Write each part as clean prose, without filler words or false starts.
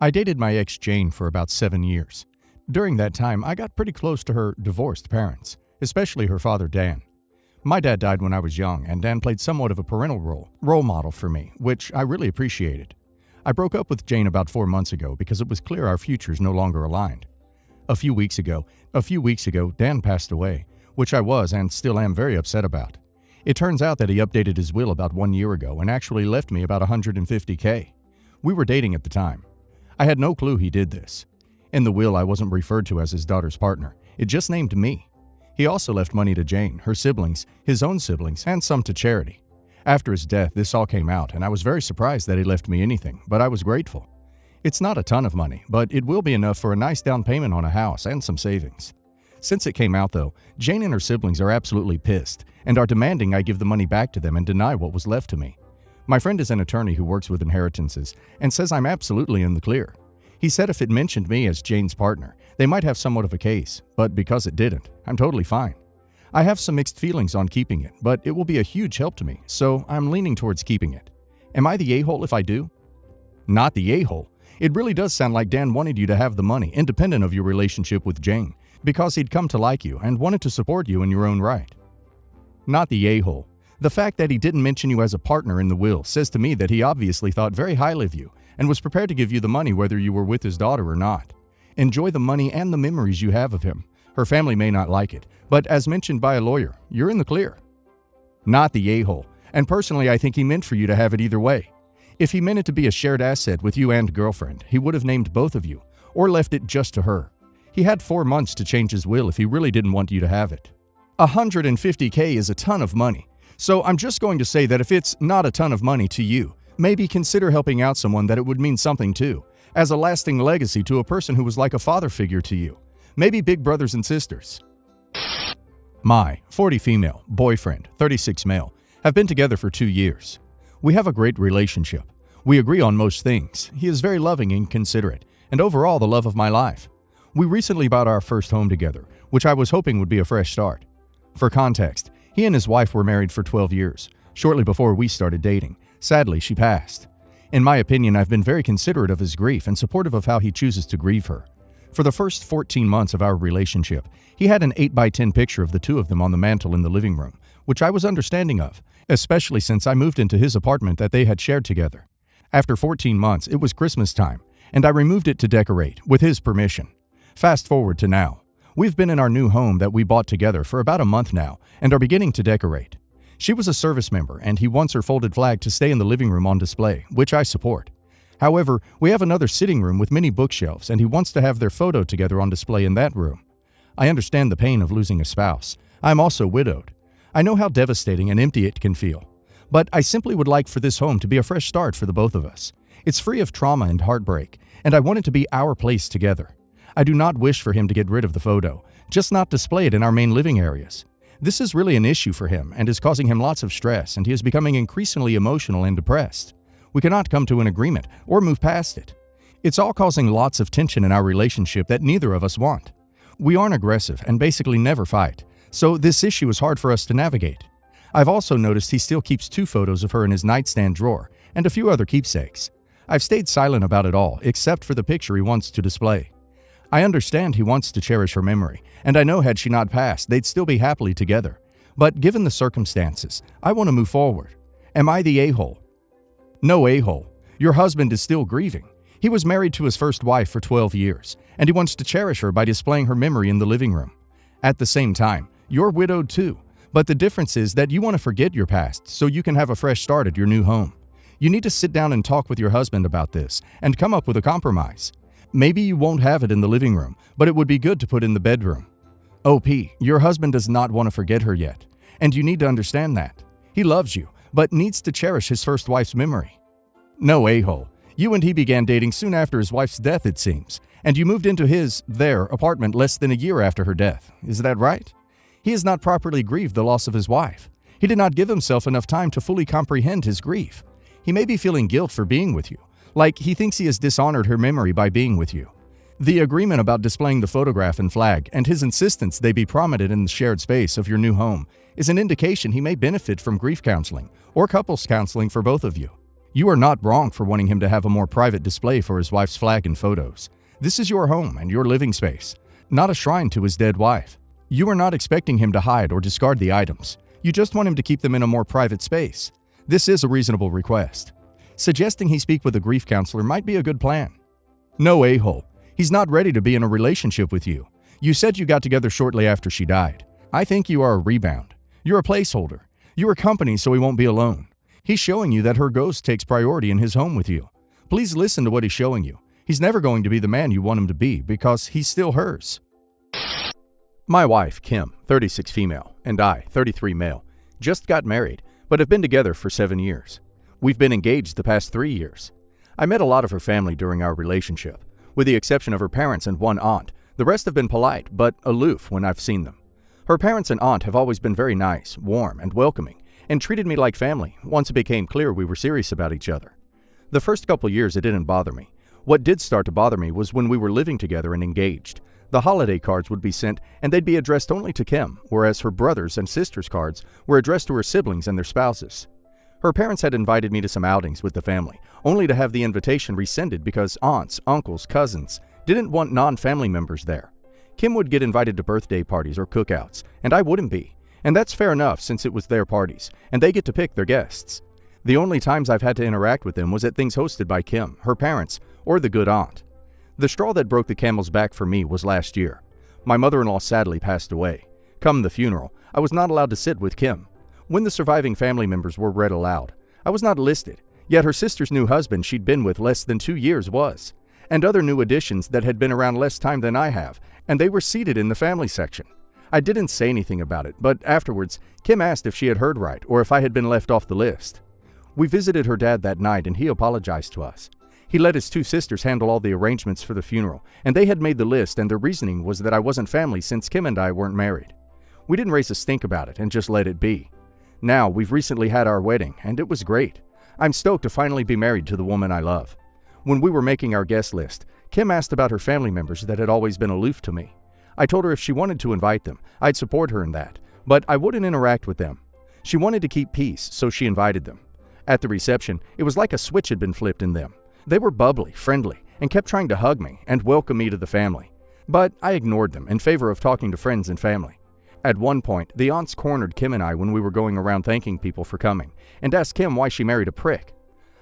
I dated my ex Jane for about 7 years. During that time, I got pretty close to her divorced parents, especially her father Dan. My dad died when I was young, and Dan played somewhat of a parental role model for me, which I really appreciated. I broke up with Jane about 4 months ago because it was clear our futures no longer aligned. A few weeks ago, Dan passed away, which I was and still am very upset about. It turns out that he updated his will about 1 year ago and actually left me about $150K. We were dating at the time. I had no clue he did this. In the will, I wasn't referred to as his daughter's partner. It just named me. He also left money to Jane, her siblings, his own siblings, and some to charity. After his death, this all came out, and I was very surprised that he left me anything, but I was grateful. It's not a ton of money, but it will be enough for a nice down payment on a house and some savings. Since it came out, though, Jane and her siblings are absolutely pissed and are demanding I give the money back to them and deny what was left to me. My friend is an attorney who works with inheritances and says I'm absolutely in the clear. He said if it mentioned me as Jane's partner, they might have somewhat of a case, but because it didn't, I'm totally fine. I have some mixed feelings on keeping it, but it will be a huge help to me, so I'm leaning towards keeping it. Am I the a-hole if I do? Not the a-hole. It really does sound like Dan wanted you to have the money, independent of your relationship with Jane, because he'd come to like you and wanted to support you in your own right. Not the a-hole. The fact that he didn't mention you as a partner in the will says to me that he obviously thought very highly of you and was prepared to give you the money whether you were with his daughter or not. Enjoy the money and the memories you have of him. Her family may not like it, but as mentioned by a lawyer, you're in the clear. Not the a-hole. And personally, I think he meant for you to have it either way. If he meant it to be a shared asset with you and girlfriend, he would have named both of you, or left it just to her. He had 4 months to change his will if he really didn't want you to have it. $150K is a ton of money. So I'm just going to say that if it's not a ton of money to you, maybe consider helping out someone that it would mean something to, as a lasting legacy to a person who was like a father figure to you. Maybe big brothers and sisters. My 40 female, boyfriend, 36 male, have been together for 2 years. We have a great relationship. We agree on most things. He is very loving and considerate, and overall the love of my life. We recently bought our first home together, which I was hoping would be a fresh start. For context, he and his wife were married for 12 years, shortly before we started dating. Sadly, she passed. In my opinion, I've been very considerate of his grief and supportive of how he chooses to grieve her. For the first 14 months of our relationship, he had an 8x10 picture of the two of them on the mantle in the living room, which I was understanding of, especially since I moved into his apartment that they had shared together. After 14 months, it was Christmas time, and I removed it to decorate, with his permission. Fast forward to now. We've been in our new home that we bought together for about a month now and are beginning to decorate. She was a service member and he wants her folded flag to stay in the living room on display, which I support. However, we have another sitting room with many bookshelves and he wants to have their photo together on display in that room. I understand the pain of losing a spouse. I'm also widowed. I know how devastating and empty it can feel. But I simply would like for this home to be a fresh start for the both of us. It's free of trauma and heartbreak, and I want it to be our place together. I do not wish for him to get rid of the photo, just not display it in our main living areas. This is really an issue for him and is causing him lots of stress, and he is becoming increasingly emotional and depressed. We cannot come to an agreement or move past it. It's all causing lots of tension in our relationship that neither of us want. We aren't aggressive and basically never fight, so this issue is hard for us to navigate. I've also noticed he still keeps 2 photos of her in his nightstand drawer and a few other keepsakes. I've stayed silent about it all, except for the picture he wants to display. I understand he wants to cherish her memory, and I know had she not passed, they'd still be happily together. But given the circumstances, I want to move forward. Am I the a-hole? No a-hole. Your husband is still grieving. He was married to his first wife for 12 years, and he wants to cherish her by displaying her memory in the living room. At the same time, you're widowed too, but the difference is that you want to forget your past so you can have a fresh start at your new home. You need to sit down and talk with your husband about this and come up with a compromise. Maybe you won't have it in the living room, but it would be good to put in the bedroom. OP, your husband does not want to forget her yet, and you need to understand that. He loves you, but needs to cherish his first wife's memory. No a-hole. You and he began dating soon after his wife's death, it seems, and you moved into their apartment less than a year after her death. Is that right? He has not properly grieved the loss of his wife. He did not give himself enough time to fully comprehend his grief. He may be feeling guilt for being with you, like he thinks he has dishonored her memory by being with you. The agreement about displaying the photograph and flag and his insistence they be prominent in the shared space of your new home is an indication he may benefit from grief counseling or couples counseling for both of you. You are not wrong for wanting him to have a more private display for his wife's flag and photos. This is your home and your living space, not a shrine to his dead wife. You are not expecting him to hide or discard the items. You just want him to keep them in a more private space. This is a reasonable request. Suggesting he speak with a grief counselor might be a good plan. No, a-hole. He's not ready to be in a relationship with you. You said you got together shortly after she died. I think you are a rebound. You're a placeholder. You are company so he won't be alone. He's showing you that her ghost takes priority in his home with you. Please listen to what he's showing you. He's never going to be the man you want him to be because he's still hers. My wife, Kim, 36 female, and I, 33 male, just got married, but have been together for 7 years. We've been engaged the past 3 years. I met a lot of her family during our relationship. With the exception of her parents and one aunt, the rest have been polite, but aloof when I've seen them. Her parents and aunt have always been very nice, warm, and welcoming, and treated me like family once it became clear we were serious about each other. The first couple years it didn't bother me. What did start to bother me was when we were living together and engaged. The holiday cards would be sent and they'd be addressed only to Kim, whereas her brothers' and sisters' cards were addressed to her siblings and their spouses. Her parents had invited me to some outings with the family, only to have the invitation rescinded because aunts, uncles, cousins didn't want non-family members there. Kim would get invited to birthday parties or cookouts, and I wouldn't be. And that's fair enough since it was their parties, and they get to pick their guests. The only times I've had to interact with them was at things hosted by Kim, her parents, or the good aunt. The straw that broke the camel's back for me was last year. My mother-in-law sadly passed away. Come the funeral, I was not allowed to sit with Kim. When the surviving family members were read aloud, I was not listed, yet her sister's new husband she'd been with less than 2 years was, and other new additions that had been around less time than I have, and they were seated in the family section. I didn't say anything about it, but afterwards, Kim asked if she had heard right or if I had been left off the list. We visited her dad that night and he apologized to us. He let his 2 sisters handle all the arrangements for the funeral, and they had made the list, and their reasoning was that I wasn't family since Kim and I weren't married. We didn't raise a stink about it and just let it be. Now, we've recently had our wedding, and it was great. I'm stoked to finally be married to the woman I love. When we were making our guest list, Kim asked about her family members that had always been aloof to me. I told her if she wanted to invite them, I'd support her in that, but I wouldn't interact with them. She wanted to keep peace, so she invited them. At the reception, it was like a switch had been flipped in them. They were bubbly, friendly, and kept trying to hug me and welcome me to the family. But I ignored them in favor of talking to friends and family. At one point, the aunts cornered Kim and I when we were going around thanking people for coming, and asked Kim why she married a prick.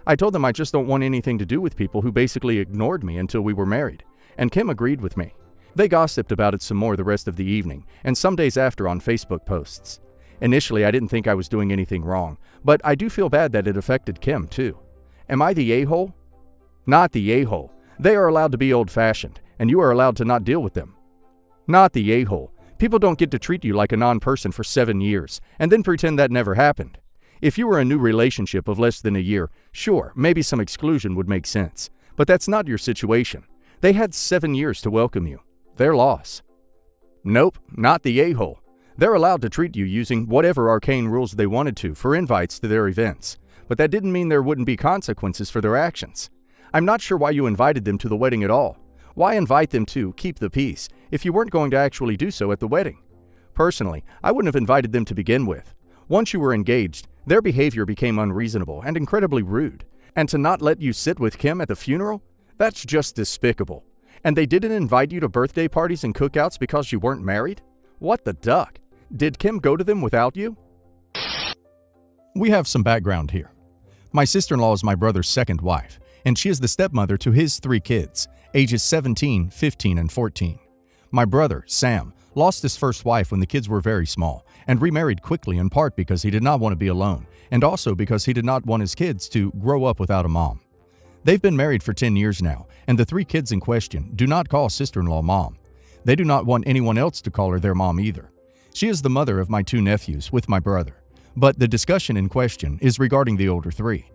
I told them I just don't want anything to do with people who basically ignored me until we were married, and Kim agreed with me. They gossiped about it some more the rest of the evening, and some days after on Facebook posts. Initially, I didn't think I was doing anything wrong, but I do feel bad that it affected Kim, too. Am I the a-hole? Not the a-hole. They are allowed to be old-fashioned, and you are allowed to not deal with them. Not the a-hole. People don't get to treat you like a non-person for 7 years, and then pretend that never happened. If you were a new relationship of less than a year, sure, maybe some exclusion would make sense. But that's not your situation. They had 7 years to welcome you. Their loss. Nope, not the a-hole. They're allowed to treat you using whatever arcane rules they wanted to for invites to their events. But that didn't mean there wouldn't be consequences for their actions. I'm not sure why you invited them to the wedding at all. Why invite them to keep the peace if you weren't going to actually do so at the wedding? Personally, I wouldn't have invited them to begin with. Once you were engaged, their behavior became unreasonable and incredibly rude. And to not let you sit with Kim at the funeral? That's just despicable. And they didn't invite you to birthday parties and cookouts because you weren't married? What the duck? Did Kim go to them without you? We have some background here. My sister-in-law is my brother's second wife, and she is the stepmother to his 3 kids, ages 17, 15, and 14. My brother, Sam, lost his first wife when the kids were very small and remarried quickly, in part because he did not want to be alone and also because he did not want his kids to grow up without a mom. They've been married for 10 years now, and the 3 kids in question do not call sister-in-law mom. They do not want anyone else to call her their mom either. She is the mother of my 2 nephews with my brother, but the discussion in question is regarding the older 3.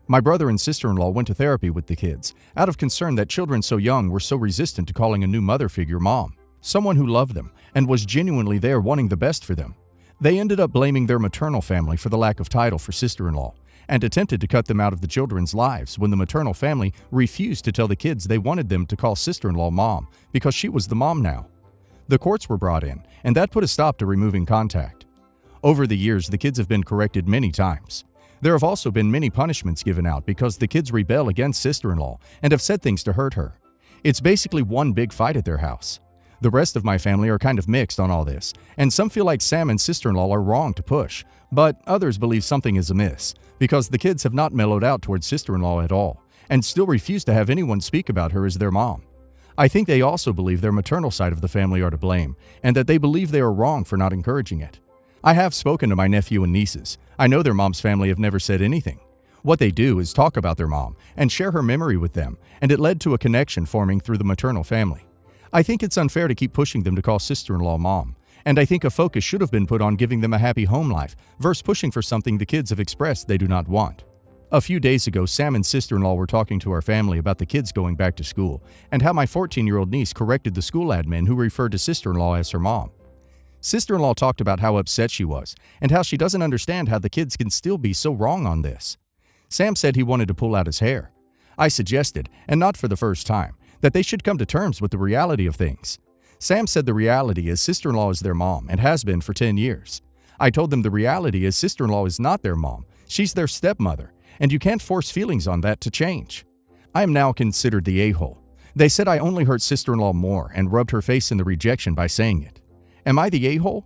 My brother and sister-in-law went to therapy with the kids, out of concern that children so young were so resistant to calling a new mother figure mom, someone who loved them and was genuinely there wanting the best for them. They ended up blaming their maternal family for the lack of title for sister-in-law, and attempted to cut them out of the children's lives when the maternal family refused to tell the kids they wanted them to call sister-in-law mom because she was the mom now. The courts were brought in, and that put a stop to removing contact. Over the years, the kids have been corrected many times. There have also been many punishments given out because the kids rebel against sister-in-law and have said things to hurt her. It's basically one big fight at their house. The rest of my family are kind of mixed on all this, and some feel like Sam and sister-in-law are wrong to push, but others believe something is amiss because the kids have not mellowed out towards sister-in-law at all and still refuse to have anyone speak about her as their mom. I think they also believe their maternal side of the family are to blame and that they believe they are wrong for not encouraging it. I have spoken to my nephew and nieces. I know their mom's family have never said anything. What they do is talk about their mom and share her memory with them, and it led to a connection forming through the maternal family. I think it's unfair to keep pushing them to call sister-in-law mom, and I think a focus should have been put on giving them a happy home life versus pushing for something the kids have expressed they do not want. A few days ago, Sam and sister-in-law were talking to our family about the kids going back to school and how my 14-year-old niece corrected the school admin who referred to sister-in-law as her mom. Sister-in-law talked about how upset she was and how she doesn't understand how the kids can still be so wrong on this. Sam said he wanted to pull out his hair. I suggested, and not for the first time, that they should come to terms with the reality of things. Sam said the reality is sister-in-law is their mom and has been for 10 years. I told them the reality is sister-in-law is not their mom, she's their stepmother, and you can't force feelings on that to change. I am now considered the a-hole. They said I only hurt sister-in-law more and rubbed her face in the rejection by saying it. Am I the a-hole?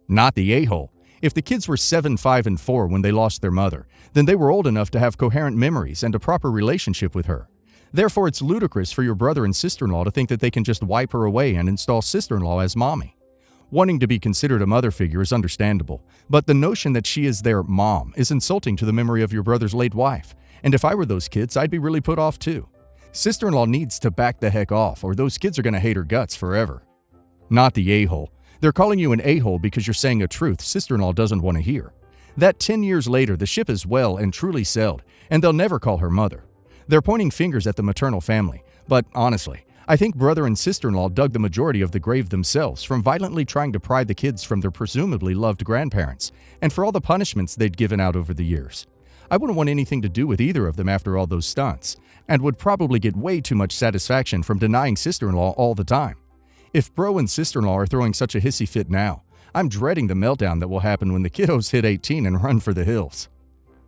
Not the a-hole. If the kids were 7, 5, and 4 when they lost their mother, then they were old enough to have coherent memories and a proper relationship with her. Therefore, it's ludicrous for your brother and sister-in-law to think that they can just wipe her away and install sister-in-law as mommy. Wanting to be considered a mother figure is understandable, but the notion that she is their mom is insulting to the memory of your brother's late wife, and if I were those kids, I'd be really put off too. Sister-in-law needs to back the heck off, or those kids are going to hate her guts forever. Not the a-hole. They're calling you an a-hole because you're saying a truth sister-in-law doesn't want to hear. That 10 years later, the ship is well and truly sailed, and they'll never call her mother. They're pointing fingers at the maternal family, but honestly, I think brother and sister-in-law dug the majority of the grave themselves from violently trying to pry the kids from their presumably loved grandparents, and for all the punishments they'd given out over the years. I wouldn't want anything to do with either of them after all those stunts, and would probably get way too much satisfaction from denying sister-in-law all the time. If bro and sister-in-law are throwing such a hissy fit now, I'm dreading the meltdown that will happen when the kiddos hit 18 and run for the hills.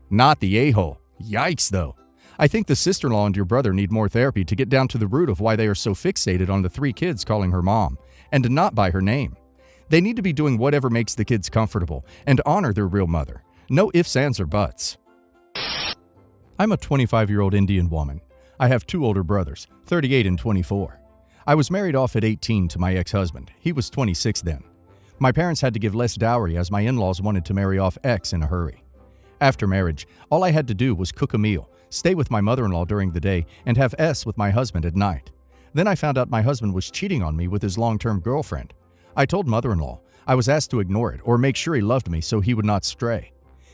Not the a-hole. Yikes, though. I think the sister-in-law and your brother need more therapy to get down to the root of why they are so fixated on the 3 kids calling her mom, and not by her name. They need to be doing whatever makes the kids comfortable and honor their real mother. No ifs, ands, or buts. I'm a 25-year-old Indian woman. I have 2 older brothers, 38 and 24. I was married off at 18 to my ex-husband. He was 26 then. My parents had to give less dowry as my in-laws wanted to marry off X in a hurry. After marriage, all I had to do was cook a meal, stay with my mother-in-law during the day, and have S with my husband at night. Then I found out my husband was cheating on me with his long-term girlfriend. I told mother-in-law. I was asked to ignore it or make sure he loved me so he would not stray.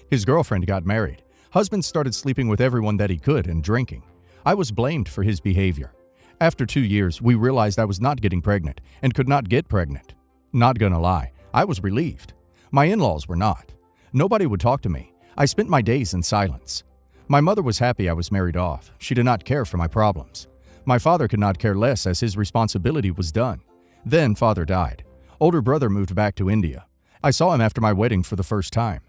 His girlfriend got married. Husband started sleeping with everyone that he could and drinking. I was blamed for his behavior. After 2 years, we realized I was not getting pregnant and could not get pregnant. Not gonna lie, I was relieved. My in-laws were not. Nobody would talk to me. I spent my days in silence. My mother was happy I was married off. She did not care for my problems. My father could not care less as his responsibility was done. Then father died. Older brother moved back to India. I saw him after my wedding for the first time.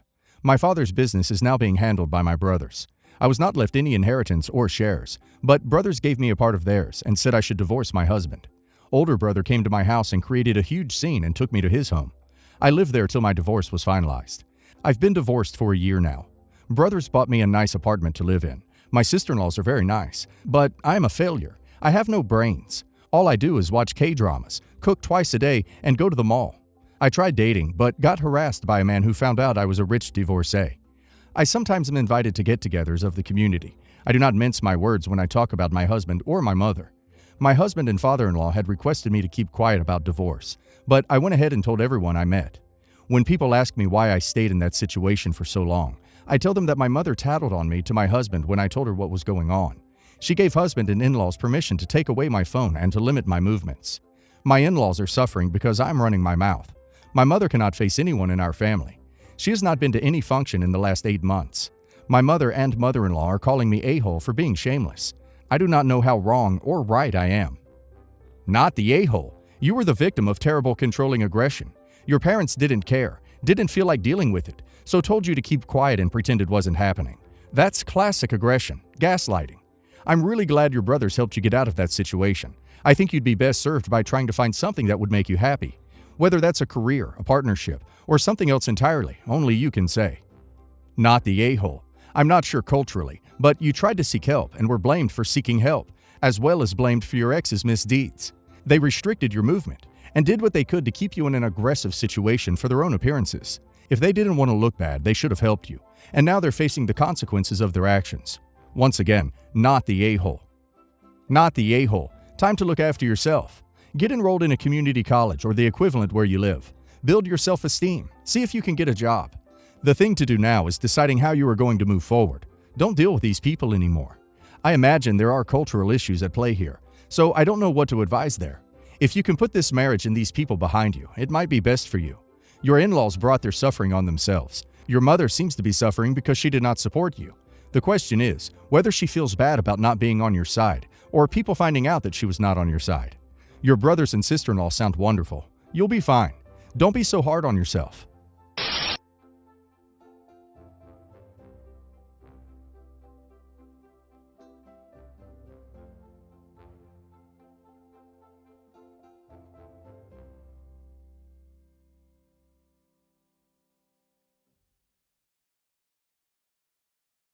My father's business is now being handled by my brothers. I was not left any inheritance or shares, but brothers gave me a part of theirs and said I should divorce my husband. Older brother came to my house and created a huge scene and took me to his home. I lived there till my divorce was finalized. I've been divorced for a year now. Brothers bought me a nice apartment to live in. My sister-in-laws are very nice, but I am a failure. I have no brains. All I do is watch K-dramas, cook twice a day, and go to the mall. I tried dating, but got harassed by a man who found out I was a rich divorcee. I sometimes am invited to get-togethers of the community. I do not mince my words when I talk about my husband or my mother. My husband and father-in-law had requested me to keep quiet about divorce, but I went ahead and told everyone I met. When people ask me why I stayed in that situation for so long, I tell them that my mother tattled on me to my husband when I told her what was going on. She gave husband and in-laws permission to take away my phone and to limit my movements. My in-laws are suffering because I'm running my mouth. My mother cannot face anyone in our family. She has not been to any function in the last 8 months. My mother and mother-in-law are calling me a-hole for being shameless. I do not know how wrong or right I am. Not the a-hole. You were the victim of terrible controlling aggression. Your parents didn't care. didn't feel like dealing with it, so told you to keep quiet and pretend it wasn't happening. That's classic aggression, gaslighting. I'm really glad your brothers helped you get out of that situation. I think you'd be best served by trying to find something that would make you happy. Whether that's a career, a partnership, or something else entirely, only you can say. Not the a-hole. I'm not sure culturally, but you tried to seek help and were blamed for seeking help, as well as blamed for your ex's misdeeds. They restricted your movement and did what they could to keep you in an aggressive situation for their own appearances. If they didn't want to look bad, they should have helped you, and now they're facing the consequences of their actions. Once again, not the a-hole. Not the a-hole. Time to look after yourself. Get enrolled in a community college or the equivalent where you live. Build your self-esteem. See if you can get a job. The thing to do now is deciding how you are going to move forward. Don't deal with these people anymore. I imagine there are cultural issues at play here, so I don't know what to advise there. If you can put this marriage and these people behind you, it might be best for you. Your in-laws brought their suffering on themselves. Your mother seems to be suffering because she did not support you. The question is whether she feels bad about not being on your side, or people finding out that she was not on your side. Your brothers and sister-in-law sound wonderful. You'll be fine. Don't be so hard on yourself.